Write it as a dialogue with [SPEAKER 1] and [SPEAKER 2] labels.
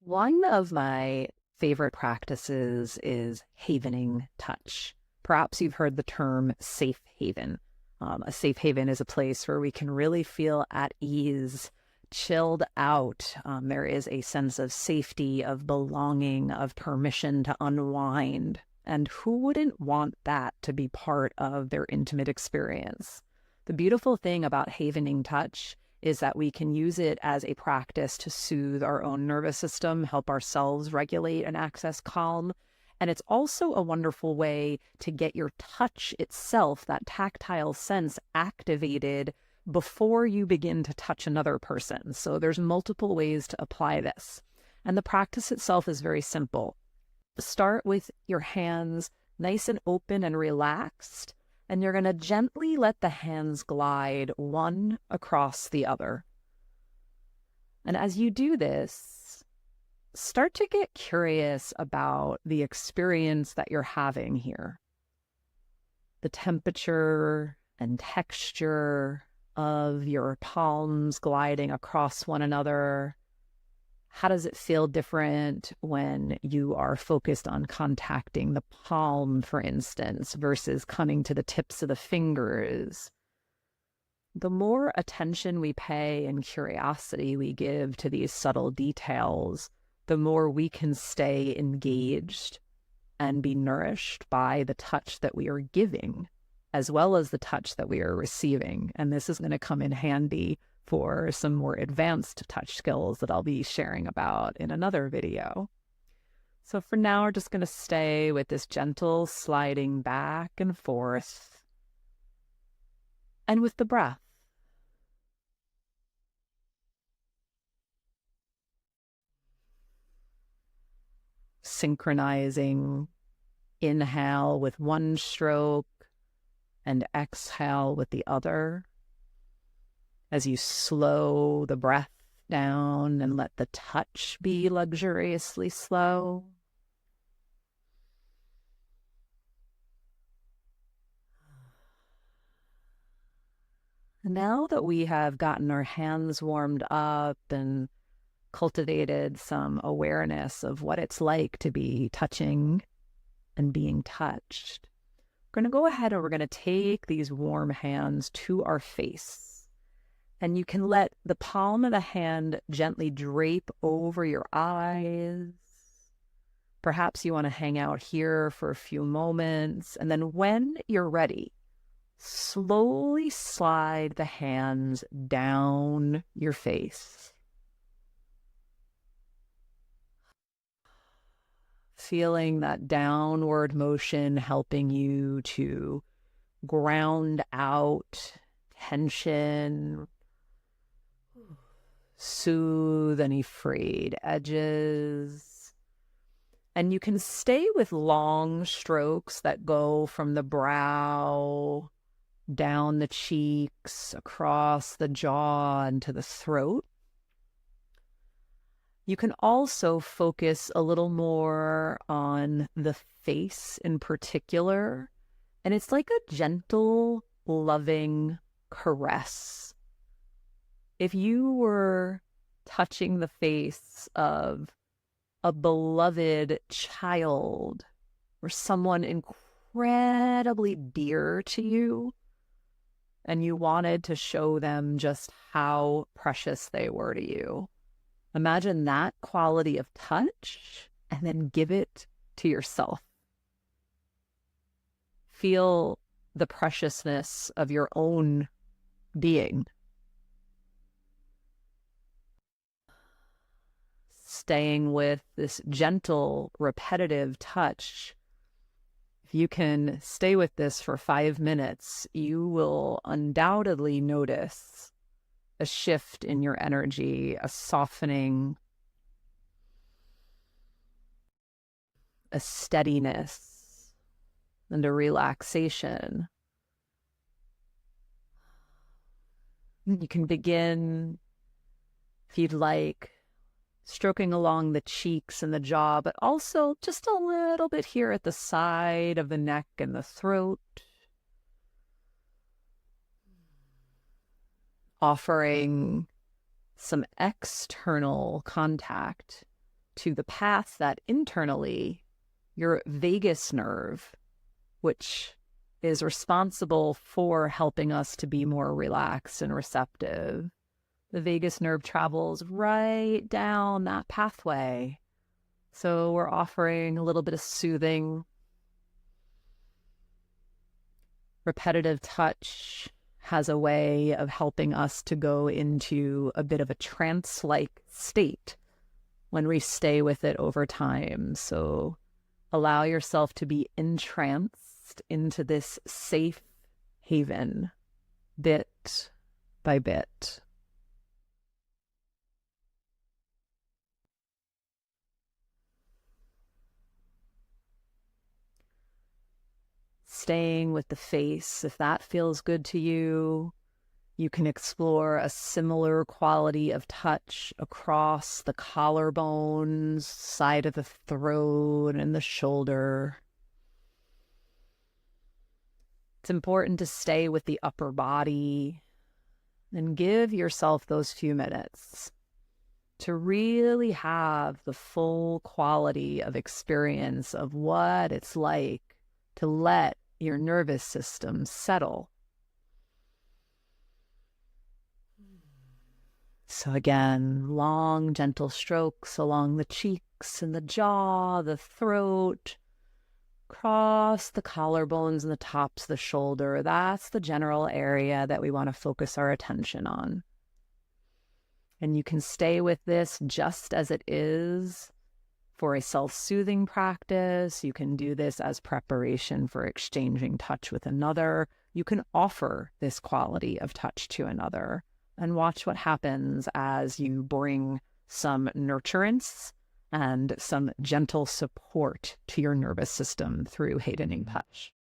[SPEAKER 1] One of my favorite practices is havening touch. Perhaps you've heard the term safe haven. A safe haven is a place where we can really feel at ease, chilled out. There is a sense of safety, of belonging, of permission to unwind. And who wouldn't want that to be part of their intimate experience? The beautiful thing about havening touch is that we can use it as a practice to soothe our own nervous system, help ourselves regulate and access calm. And it's also a wonderful way to get your touch itself, that tactile sense, activated before you begin to touch another person. So there's multiple ways to apply this. And the practice itself is very simple. Start with your hands nice and open and relaxed, and you're going to gently let the hands glide one across the other. And as you do this, start to get curious about the experience that you're having here. The temperature and texture of your palms gliding across one another. How does it feel different when you are focused on contacting the palm, for instance, versus coming to the tips of the fingers? The more attention we pay and curiosity we give to these subtle details, the more we can stay engaged and be nourished by the touch that we are giving, as well as the touch that we are receiving. And this is going to come in handy for some more advanced touch skills that I'll be sharing about in another video. So for now, we're just going to stay with this gentle sliding back and forth and with the breath. Synchronizing inhale with one stroke and exhale with the other. As you slow the breath down and let the touch be luxuriously slow. Now that we have gotten our hands warmed up and cultivated some awareness of what it's like to be touching and being touched, we're going to go ahead and we're going to take these warm hands to our face. And you can let the palm of the hand gently drape over your eyes. Perhaps you want to hang out here for a few moments. And then when you're ready, slowly slide the hands down your face. Feeling that downward motion helping you to ground out tension, soothe any frayed edges. And you can stay with long strokes that go from the brow, down the cheeks, across the jaw, and to the throat. You can also focus a little more on the face in particular. And it's like a gentle, loving caress. If you were touching the face of a beloved child or someone incredibly dear to you, and you wanted to show them just how precious they were to you, imagine that quality of touch and then give it to yourself. Feel the preciousness of your own being. Staying with this gentle, repetitive touch. If you can stay with this for 5 minutes, you will undoubtedly notice a shift in your energy, a softening, a steadiness, and a relaxation. You can begin, if you'd like, stroking along the cheeks and the jaw, but also just a little bit here at the side of the neck and the throat. Offering some external contact to the path that internally your vagus nerve, which is responsible for helping us to be more relaxed and receptive. The vagus nerve travels right down that pathway. So we're offering a little bit of soothing. Repetitive touch has a way of helping us to go into a bit of a trance-like state when we stay with it over time. So allow yourself to be entranced into this safe haven bit by bit. Staying with the face, if that feels good to you, you can explore a similar quality of touch across the collarbones, side of the throat, and the shoulder. It's important to stay with the upper body and give yourself those few minutes to really have the full quality of experience of what it's like to let your nervous system settle. So again, long, gentle strokes along the cheeks and the jaw, the throat, across the collarbones and the tops of the shoulder. That's the general area that we want to focus our attention on. And you can stay with this just as it is for a self-soothing practice. You can do this as preparation for exchanging touch with another. You can offer this quality of touch to another and watch what happens as you bring some nurturance and some gentle support to your nervous system through haidening touch.